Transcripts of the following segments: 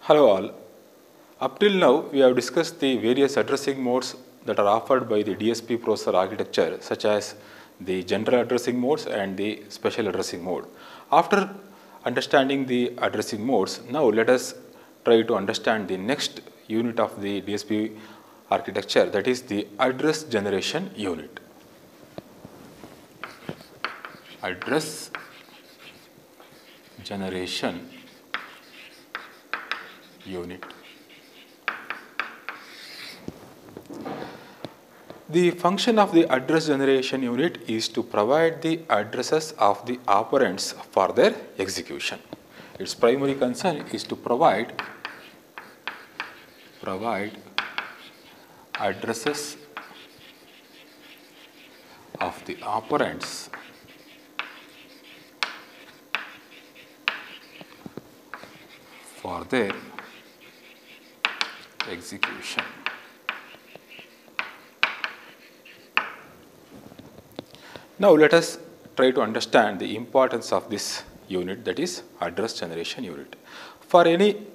Hello all. Up till now, we have discussed the various addressing modes that are offered by the DSP processor architecture, such as the general addressing modes and the special addressing mode. After understanding the addressing modes, now let us try to understand the next unit of the DSP architecture, that is the address generation unit. Address generation unit. The function of the address generation unit is to provide the addresses of the operands for their execution. Its primary concern is to provide addresses of the operands for their execution. Now let us try to understand the importance of this unit, that is address generation unit. For any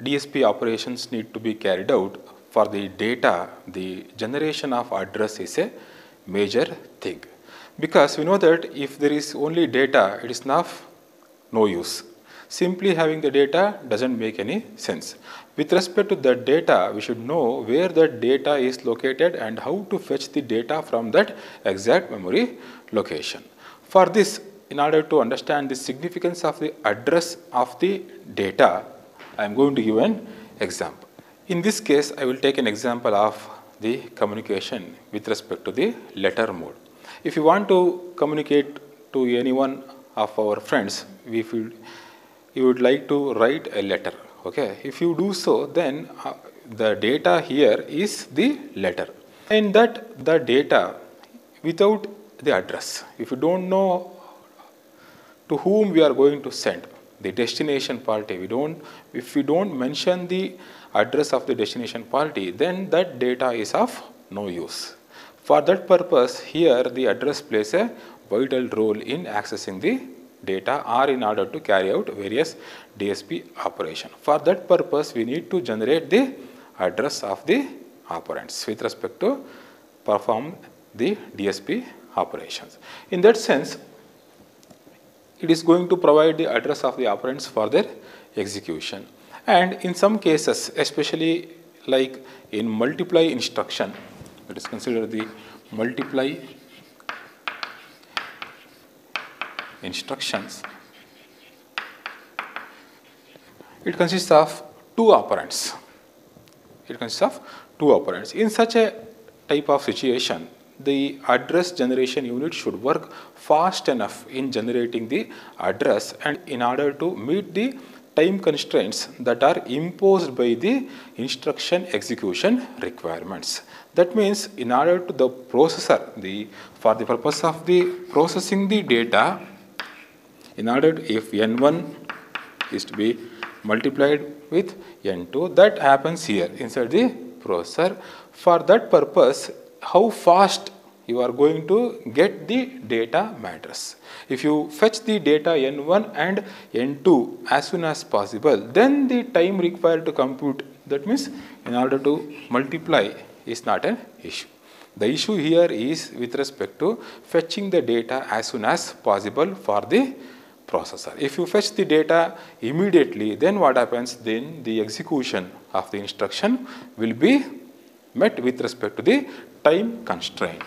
DSP operations need to be carried out, for the data, the generation of address is a major thing. Because we know that if there is only data, it is no use. Simply having the data doesn't make any sense. With respect to that data, we should know where that data is located and how to fetch the data from that exact memory location. For this, in order to understand the significance of the address of the data, I am going to give an example. In this case, I will take an example of the communication with respect to the letter mode. If you want to communicate to anyone of our friends, you would like to write a letter. Okay, if you do so, then the data here is the letter, and that the data without the address. If you don't know to whom we are going to send, the destination party, if we don't mention the address of the destination party, then that data is of no use. For that purpose, here the address plays a vital role in accessing the data or in order to carry out various DSP operation. For that purpose, we need to generate the address of the operands with respect to perform the DSP operations. In that sense, it is going to provide the address of the operands for their execution. And in some cases, especially like in multiply instruction, let us consider the multiply instructions. It consists of two operands. In such a type of situation, the address generation unit should work fast enough in generating the address and in order to meet the time constraints that are imposed by the instruction execution requirements. That means in order to the processor, for the purpose of the processing the data, in order to, if N1 is to be multiplied with N2, that happens here inside the processor. For that purpose, how fast you are going to get the data matters. If you fetch the data N1 and N2 as soon as possible, then the time required to compute, that means in order to multiply, is not an issue. The issue here is with respect to fetching the data as soon as possible for the processor. If you fetch the data immediately, then what happens? Then the execution of the instruction will be met with respect to the time constraint.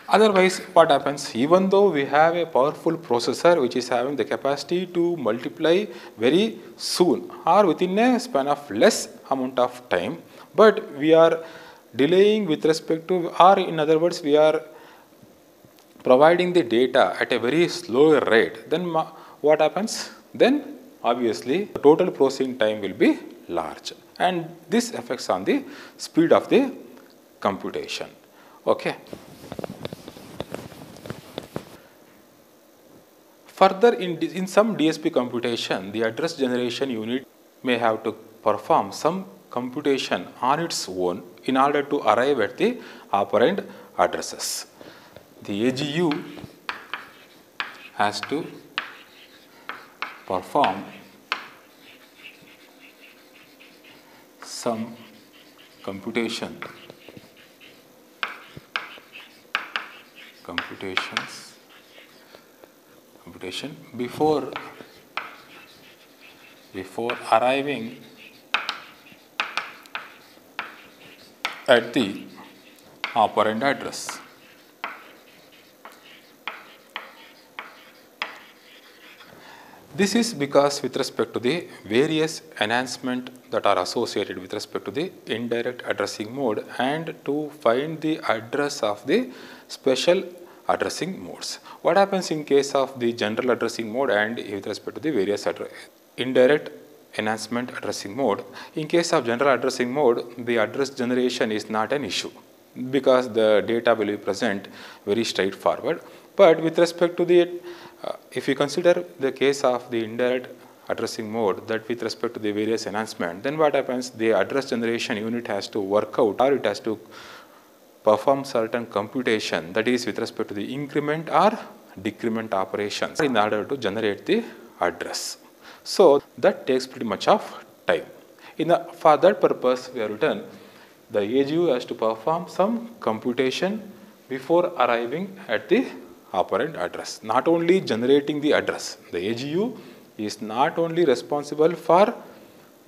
Otherwise, what happens? Even though we have a powerful processor which is having the capacity to multiply very soon or within a span of less amount of time, but we are delaying with respect to, or in other words, we are providing the data at a very slow rate, then what happens? Then obviously the total processing time will be large, and this affects on the speed of the computation. Okay. Further, in some DSP computation, the address generation unit may have to perform some computation on its own in order to arrive at the operand addresses. The AGU has to perform some computation before arriving at the operand address. This is because with respect to the various enhancements that are associated with respect to the indirect addressing mode and to find the address of the special addressing modes. What happens in case of the general addressing mode and with respect to the various indirect enhancement addressing mode? In case of general addressing mode, the address generation is not an issue because the data will be present very straightforward. But with respect to the if you consider the case of the indirect addressing mode, that with respect to the various enhancement, then what happens? The address generation unit has to work out, or it has to perform certain computation, that is with respect to the increment or decrement operations in order to generate the address. So that takes pretty much of time. For that purpose, we have written the AGU has to perform some computation before arriving at the operand address. Not only generating the address, the AGU is not only responsible for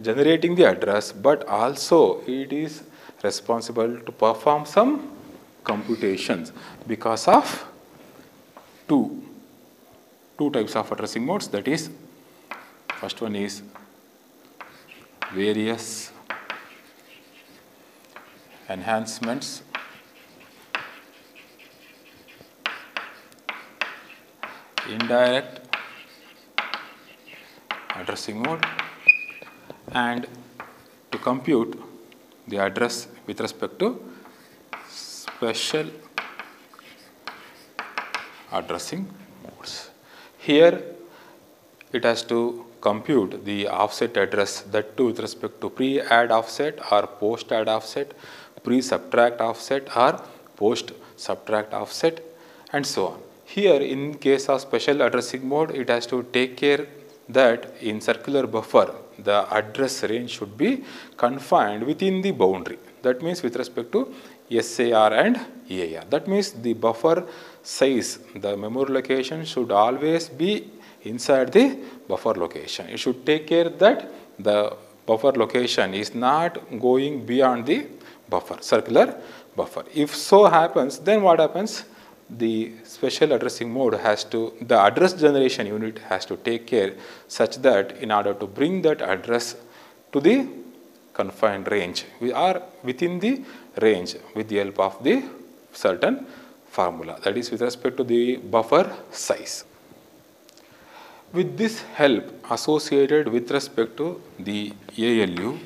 generating the address, but also it is responsible to perform some computations because of two types of addressing modes. That is, first one is various enhancements indirect addressing mode, and to compute the address with respect to special addressing modes. Here it has to compute the offset address, that too with respect to pre-add offset or post-add offset, pre-subtract offset or post-subtract offset, and so on. Here in case of special addressing mode, it has to take care that in circular buffer, the address range should be confined within the boundary. That means with respect to SAR and EAR. That means the buffer size, the memory location should always be inside the buffer location. You should take care that the buffer location is not going beyond the buffer, circular buffer. If so happens, then what happens? The special addressing mode the address generation unit has to take care such that in order to bring that address to the confined range, we are within the range with the help of the certain formula, that is with respect to the buffer size. With this help associated with respect to the ALU,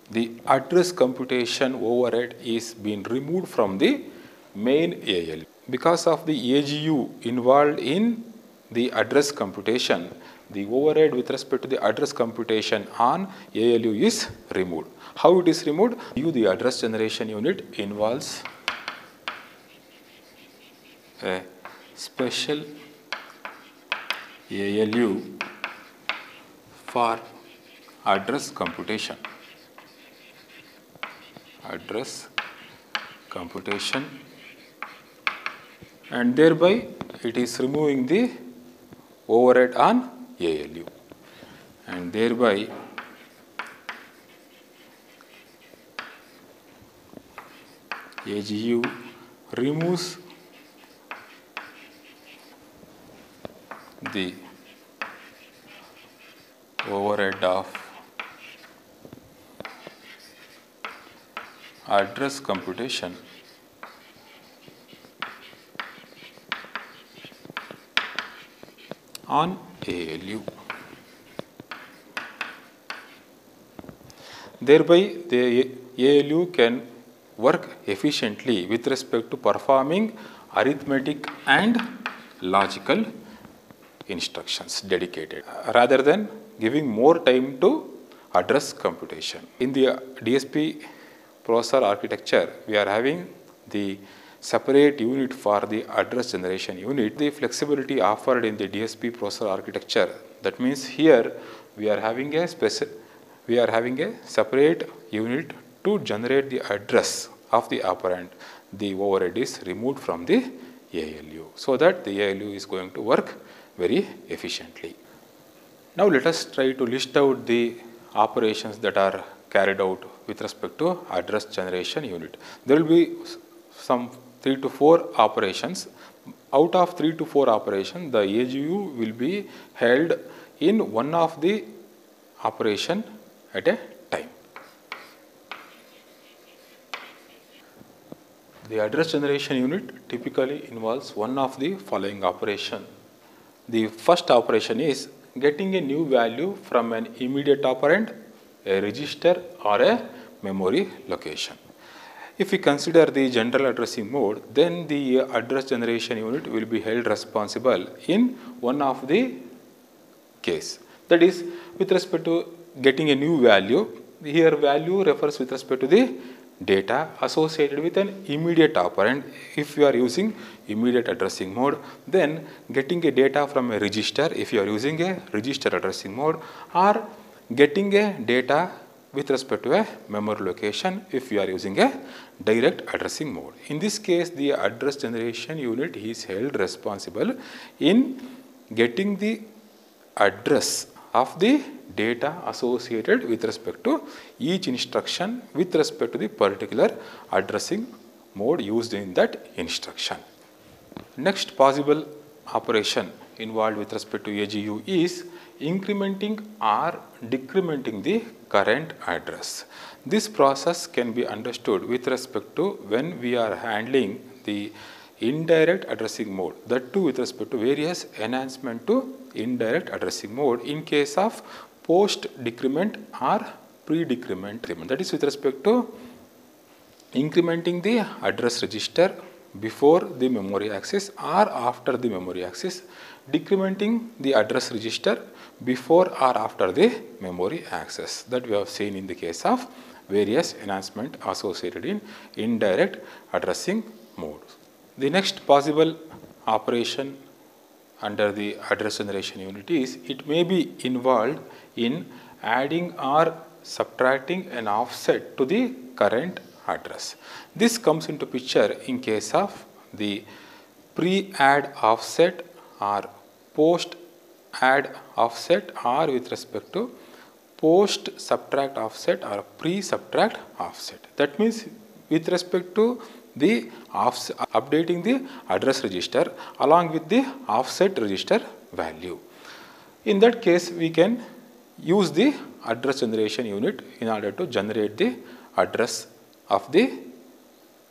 the address computation overhead is being removed from the main ALU. Because of the AGU involved in the address computation, the overhead with respect to the address computation on ALU is removed. How it is removed? The address generation unit involves a special ALU for address computation. And thereby it is removing the overhead on ALU, and thereby AGU removes the overhead of address computation on ALU. Thereby the ALU can work efficiently with respect to performing arithmetic and logical instructions dedicated, rather than giving more time to address computation. In the DSP processor architecture, we are having the separate unit for the address generation unit. The flexibility offered in the DSP processor architecture. That means here we are having a separate unit to generate the address of the operand. The overhead is removed from the ALU, so that the ALU is going to work very efficiently. Now let us try to list out the operations that are carried out with respect to address generation unit. There will be some 3 to 4 operations. Out of 3 to 4 operations, the AGU will be held in one of the operation at a time. The address generation unit typically involves one of the following operation. The first operation is getting a new value from an immediate operand, a register or a memory location. If we consider the general addressing mode, then the address generation unit will be held responsible in one of the case. That is, with respect to getting a new value, here value refers with respect to the data associated with an immediate operand. If you are using immediate addressing mode, then getting a data from a register if you are using a register addressing mode, or getting a data with respect to a memory location if you are using a direct addressing mode. In this case, the address generation unit is held responsible in getting the address of the data associated with respect to each instruction with respect to the particular addressing mode used in that instruction. Next possible operation involved with respect to AGU is incrementing or decrementing the current address. This process can be understood with respect to when we are handling the indirect addressing mode, that too with respect to various enhancement to indirect addressing mode in case of post decrement or pre-decrement. That is with respect to incrementing the address register before the memory access or after the memory access, decrementing the address register before or after the memory access, that we have seen in the case of various enhancement associated in indirect addressing mode. The next possible operation under the address generation unit is it may be involved in adding or subtracting an offset to the current address. This comes into picture in case of the pre-add offset or post-add offset, or with respect to post-subtract offset or pre-subtract offset. That means with respect to the updating the address register along with the offset register value. In that case, we can use the address generation unit in order to generate the address of the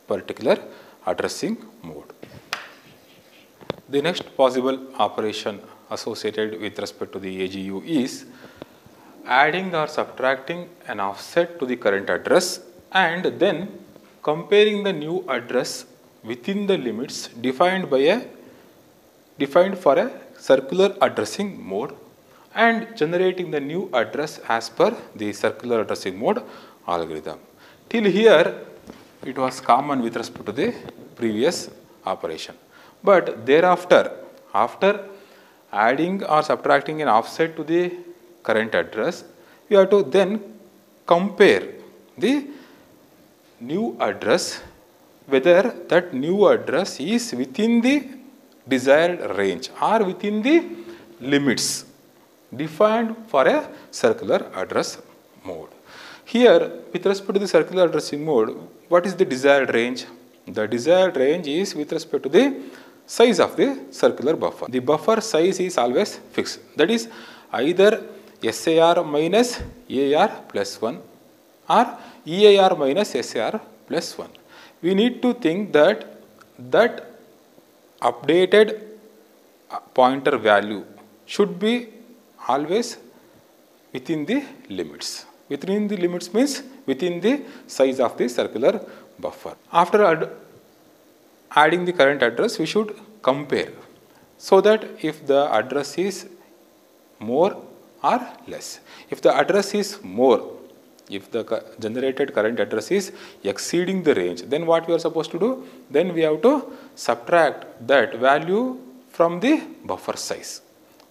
particular addressing mode. The next possible operation associated with respect to the AGU is adding or subtracting an offset to the current address and then comparing the new address within the limits defined for a circular addressing mode and generating the new address as per the circular addressing mode algorithm. Till here, it was common with respect to the previous operation. But thereafter, after adding or subtracting an offset to the current address, we have to then compare the new address, whether that new address is within the desired range or within the limits defined for a circular address mode. Here, with respect to the circular addressing mode, what is the desired range? The desired range is with respect to the size of the circular buffer. The buffer size is always fixed. That is either SAR minus AR plus 1 or EAR minus SAR plus 1. We need to think that updated pointer value should be always within the limits. Within the limits means within the size of the circular buffer. After adding the current address, we should compare so that if the address is more or less. If the address is more, If the generated current address is exceeding the range, then what we are supposed to do? Then we have to subtract that value from the buffer size.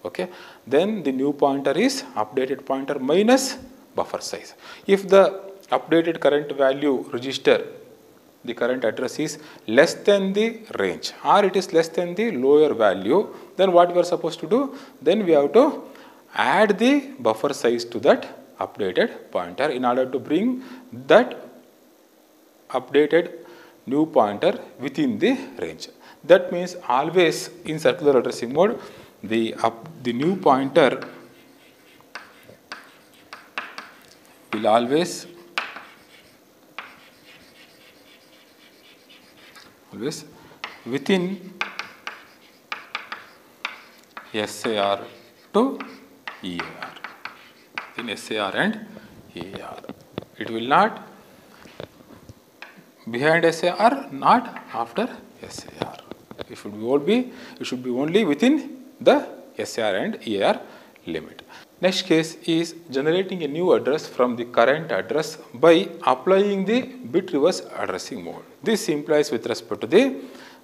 Okay. Then the new pointer is updated pointer minus buffer size. If the updated current value register, the current address is less than the range or it is less than the lower value, then what we are supposed to do? Then we have to add the buffer size to that updated pointer in order to bring that updated new pointer within the range. That means always in circular addressing mode, the new pointer will always within SAR to EAR, in SAR and EAR. It will not behind SAR, not after SAR. It should be only within the SAR and EAR limit. Next case is generating a new address from the current address by applying the bit reverse addressing mode. This implies with respect to the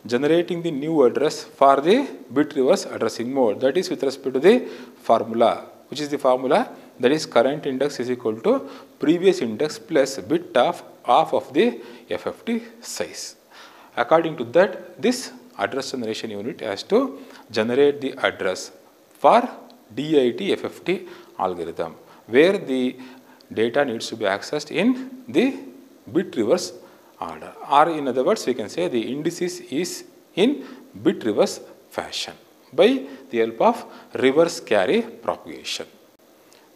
generating the new address for the bit reverse addressing mode, that is with respect to the formula. Which is the formula? That is current index is equal to previous index plus bit of half of the FFT size. According to that, this address generation unit has to generate the address for DIT FFT algorithm, where the data needs to be accessed in the bit reverse order, or in other words we can say the indices is in bit reverse fashion by the help of reverse carry propagation.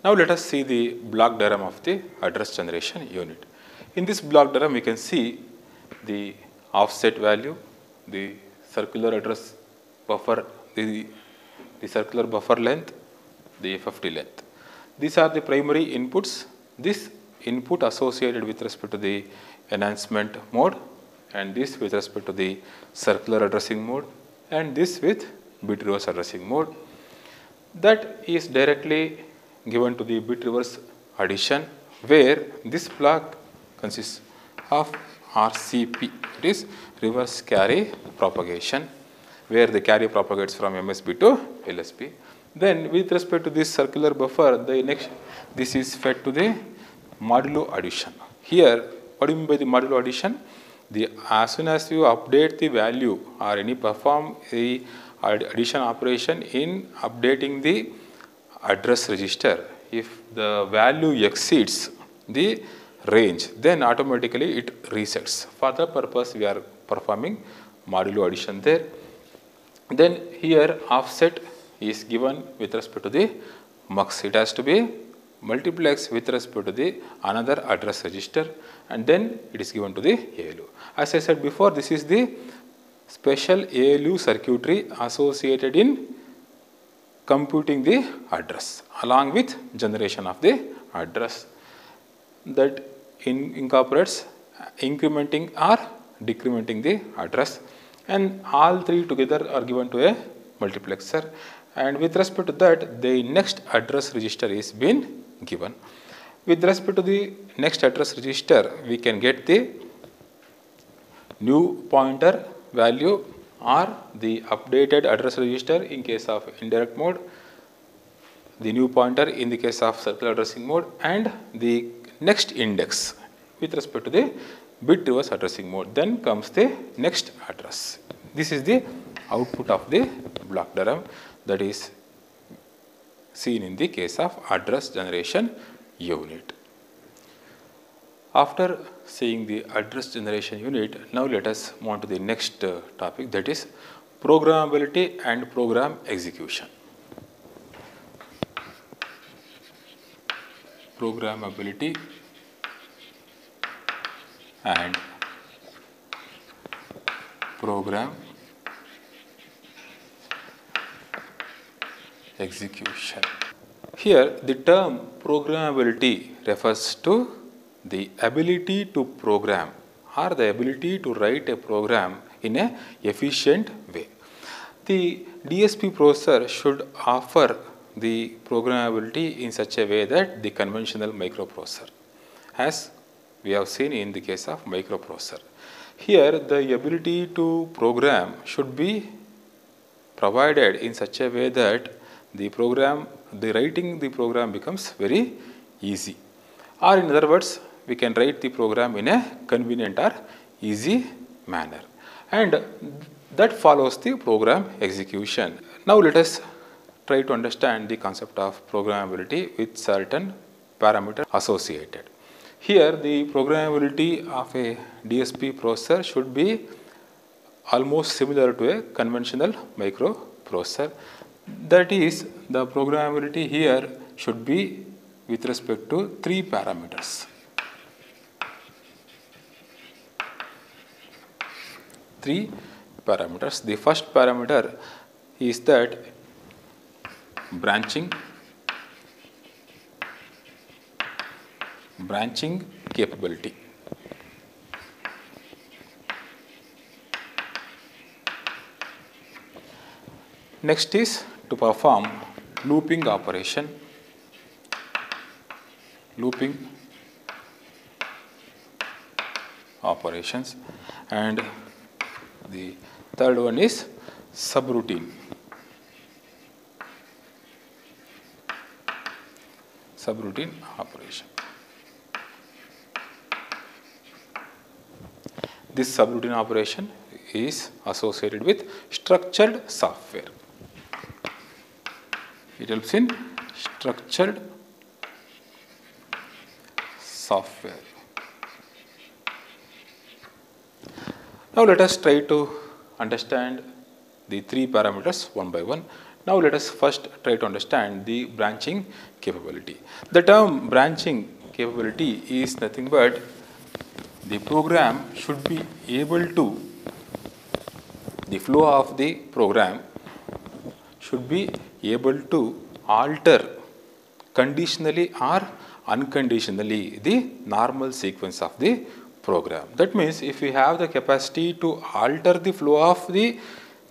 Now let us see the block diagram of the address generation unit. In this block diagram we can see the offset value, the circular address buffer, the circular buffer length, the FFT length. These are the primary inputs. This input associated with respect to the enhancement mode, and this with respect to the circular addressing mode, and this with bit reverse addressing mode. That is directly given to the bit reverse addition, where this block consists of RCP, it is reverse carry propagation, where the carry propagates from MSB to LSB. Then with respect to this circular buffer, this is fed to the modulo addition. Here, what do you mean by the modulo addition? As soon as you update the value or perform the addition operation in updating the address register, if the value exceeds the range, then automatically it resets. For that purpose, we are performing modulo addition there. Then here offset is given with respect to the mux. It has to be multiplex with respect to the another address register, and then it is given to the ALU. As I said before, this is the special ALU circuitry associated in computing the address along with generation of the address, that incorporates incrementing or decrementing the address, and all three together are given to a multiplexer, and with respect to that the next address register is been given. With respect to the next address register, we can get the new pointer value or the updated address register in case of indirect mode, the new pointer in the case of circular addressing mode, and the next index with respect to the bit reverse addressing mode. Then comes the next address. This is the output of the block diagram that is seen in the case of address generation unit. After seeing the address generation unit, now let us move on to the next topic, that is programmability and program execution. Programmability and program execution. Here the term programmability refers to the ability to program or the ability to write a program in an efficient way. The DSP processor should offer the programmability in such a way that the conventional microprocessor, as we have seen in the case of microprocessor. Here the ability to program should be provided in such a way that the writing the program becomes very easy. Or in other words, we can write the program in a convenient or easy manner. And that follows the program execution. Now let us try to understand the concept of programmability with certain parameters associated. Here the programmability of a DSP processor should be almost similar to a conventional microprocessor. That is, the programmability here should be with respect to three parameters. Three parameters. The first parameter is that branching capability. Next is to perform looping operations, and the third one is subroutine operation. This subroutine operation is associated with structured software. It helps in structured software. Now let us try to understand the three parameters one by one. Now let us first try to understand the branching capability. The term branching capability is nothing but the program should be able to, the flow of the program should be able to alter conditionally or unconditionally the normal sequence of the program. That means if we have the capacity to alter the flow of the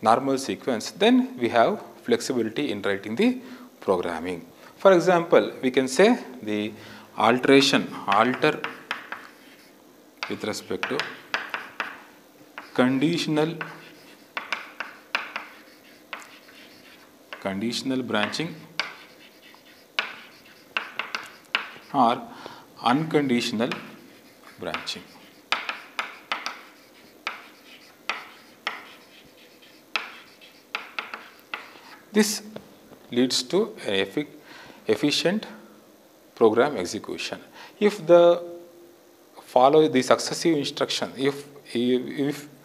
normal sequence, then we have flexibility in writing the programming. For example, we can say the alter with respect to conditional branching or unconditional branching. This leads to an efficient program execution. If follow the successive instruction, if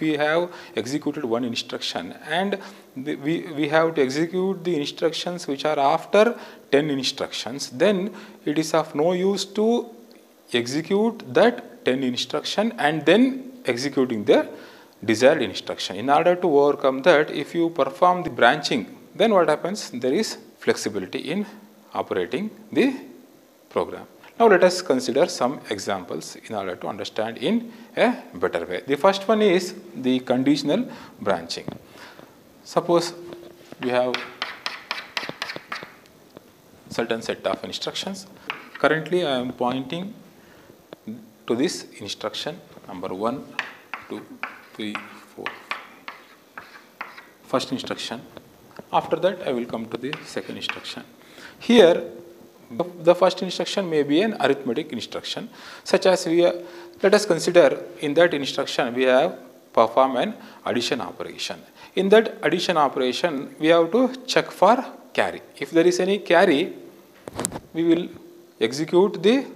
we have executed one instruction and we have to execute the instructions which are after 10 instructions, then it is of no use to execute that 10 instruction and then executing the desired instruction. In order to overcome that, if you perform the branching, then what happens? There is flexibility in operating the program. Now let us consider some examples in order to understand in a better way. The first one is the conditional branching. Suppose we have certain set of instructions. Currently I am pointing to this instruction number 1, 2, 3, 4. First instruction. After that I will come to the second instruction. Here the first instruction may be an arithmetic instruction, such as let us consider in that instruction we have perform an addition operation. In that addition operation we have to check for carry. If there is any carry, we will execute the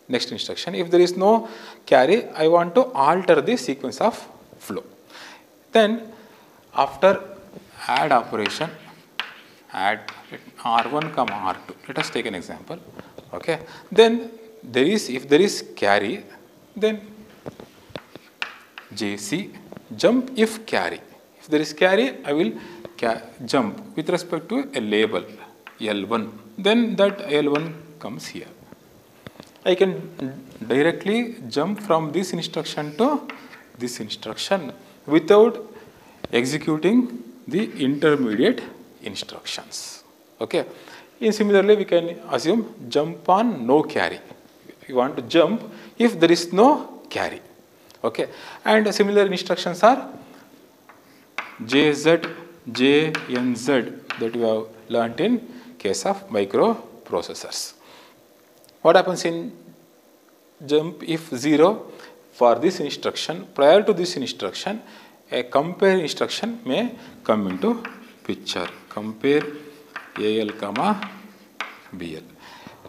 next instruction. If there is no carry, I want to alter the sequence of flow. Then after add operation, add R1, R2. Let us take an example. Okay. Then if there is carry, then JC jump if carry. If there is carry, I will jump with respect to a label L1. Then that L1 comes here. I can directly jump from this instruction to this instruction without executing the intermediate instructions. Okay. Similarly, we can assume jump on no carry. you want to jump if there is no carry. Okay, and similar instructions are JZ, JNZ that we have learnt in case of microprocessors. What happens in jump if 0? For this instruction, prior to this instruction, a compare instruction may come into picture. Compare AL comma BL.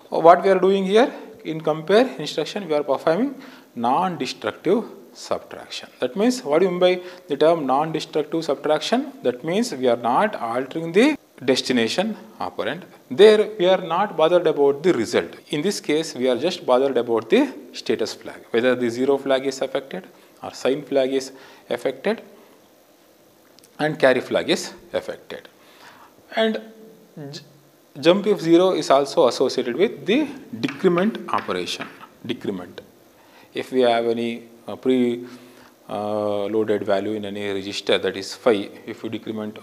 What we are doing here in compare instruction, we are performing non-destructive subtraction. That means, what do you mean by the term non-destructive subtraction? That means we are not altering the destination operand. There we are not bothered about the result. In this case, we are just bothered about the status flag, whether the 0 flag is affected or sign flag is affected and carry flag is affected. And jump if 0 is also associated with the decrement operation. Decrement. If we have any pre-loaded value in any register, that is 5, if you decrement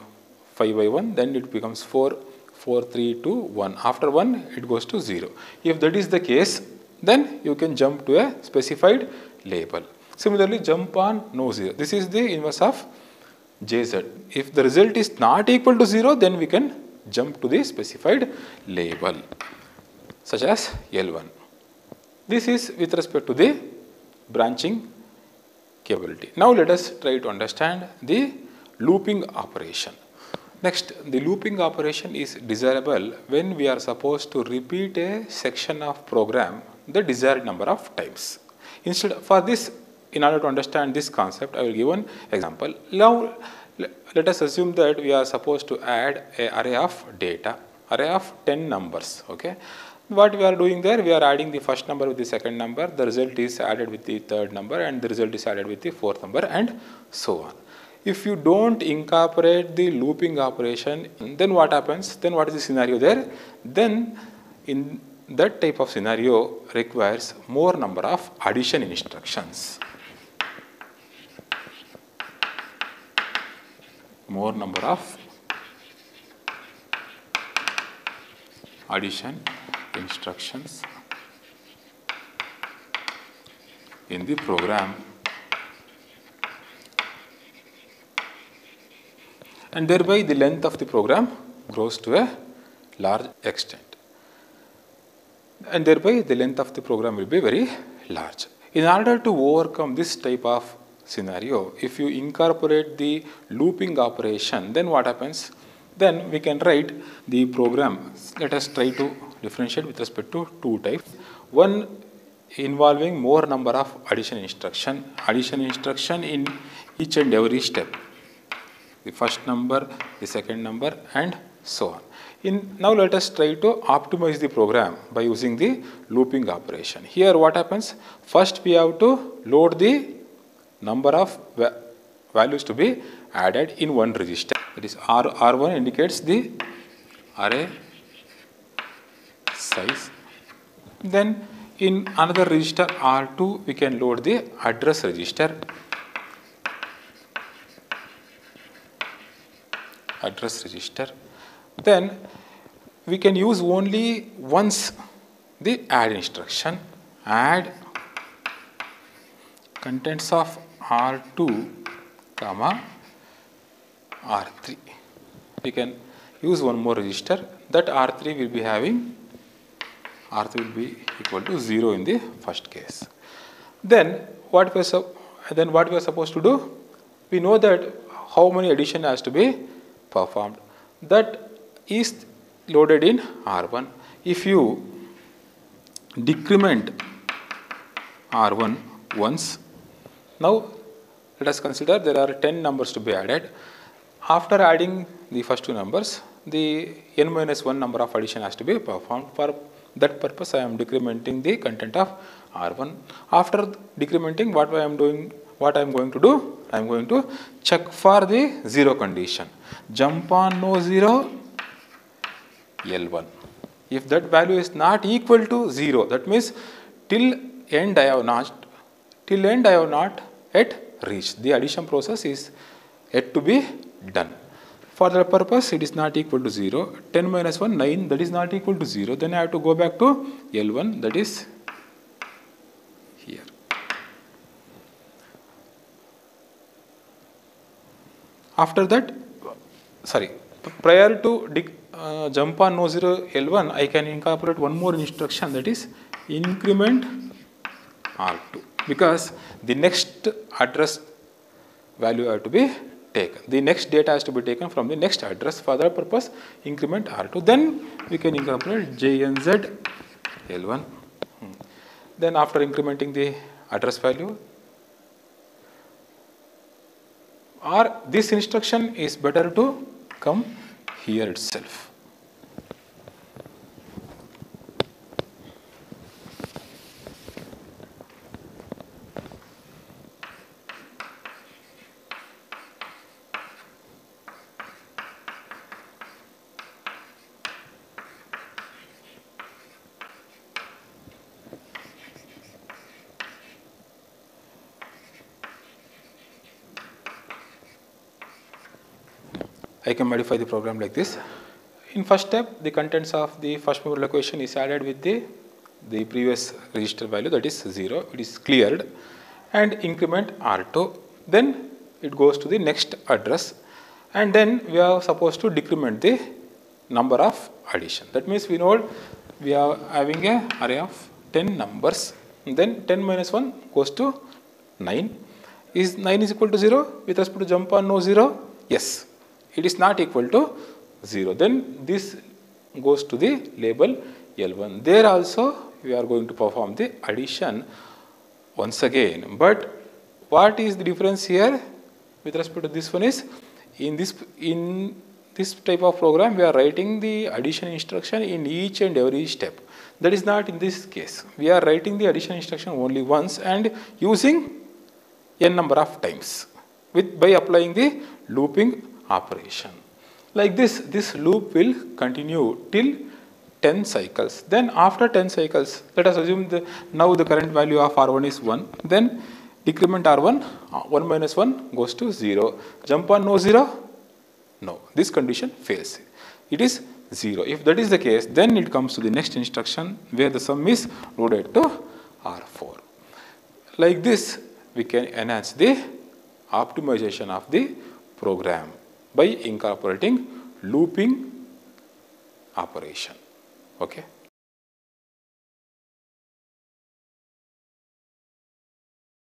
5 by 1, then it becomes 4, 4, 3, 2, 1. After 1, it goes to 0. If that is the case, then you can jump to a specified label. Similarly, jump on no 0. This is the inverse of JZ. If the result is not equal to 0, then we can jump to the specified label, such as L1. This is with respect to the branching capability. Now let us try to understand the looping operation. Next, the looping operation is desirable when we are supposed to repeat a section of program the desired number of times. Instead, for this, in order to understand this concept, I will give one example. Now, let us assume that we are supposed to add an array of data, array of 10 numbers. Okay. What we are doing there, we are adding the first number with the second number, the result is added with the third number, and the result is added with the fourth number, and so on. If you don't incorporate the looping operation, then what happens? Then what is the scenario there? Then in that type of scenario requires more number of addition instructions. More number of addition instructions in the program, and thereby the length of the program grows to a large extent, and thereby the length of the program will be very large. In order to overcome this type of scenario, if you incorporate the looping operation, then what happens? Then we can write the program. Let us try to differentiate with respect to two types. One involving more number of addition instruction in each and every step. The first number, the second number, and so on. Now let us try to optimize the program by using the looping operation. Here what happens? First we have to load the number of values to be added in one register. That is R1 indicates the array size. Then in another register R2 we can load the address register. Then we can use only once the add instruction. Add contents of R2 comma R3. We can use one more register. That R3 will be having, R3 will be equal to 0 in the first case. Then what we are supposed to do? We know that how many addition has to be performed. That is loaded in R1. If you decrement R1 once, now let us consider there are 10 numbers to be added. After adding the first two numbers, the n-1 number of addition has to be performed. For that purpose, I am decrementing the content of R1. After decrementing, what I am going to do? I am going to check for the 0 condition. Jump on no 0, L1. If that value is not equal to 0, that means till end I have not yet reached. The addition process is yet to be done. For that purpose, it is not equal to 0. 10 minus 1, 9, that is not equal to 0. Then I have to go back to L1, that is After that, sorry, prior to jump on no 0 L1, I can incorporate one more instruction, that is increment R2, because the next address value have to be taken. The next data has to be taken from the next address. For that purpose, increment R2. Then we can incorporate JNZ L1. Then after incrementing the address value, or this instruction is better to come here itself. I can modify the program like this. In first step, the contents of the first memory location is added with the previous register value, that is 0. It is cleared, and increment R2. Then it goes to the next address, and then we are supposed to decrement the number of addition. That means we know we are having an array of 10 numbers. And then 10 minus 1 goes to 9. Is 9 is equal to 0 with respect to jump on no 0? Yes. It is not equal to 0. Then this goes to the label L1. There also we are going to perform the addition once again. But what is the difference here with respect to this one is, in this type of program we are writing the addition instruction in each and every step. That is not in this case. We are writing the addition instruction only once and using n number of times by applying the looping operation. Like this loop will continue till 10 cycles. Then after 10 cycles, let us assume now the current value of R1 is 1. Then decrement R1, 1 minus 1 goes to 0. Jump on no 0? No, this condition fails. It is 0. If that is the case, then it comes to the next instruction where the sum is loaded to R4. Like this, we can enhance the optimization of the program by incorporating looping operation. Okay.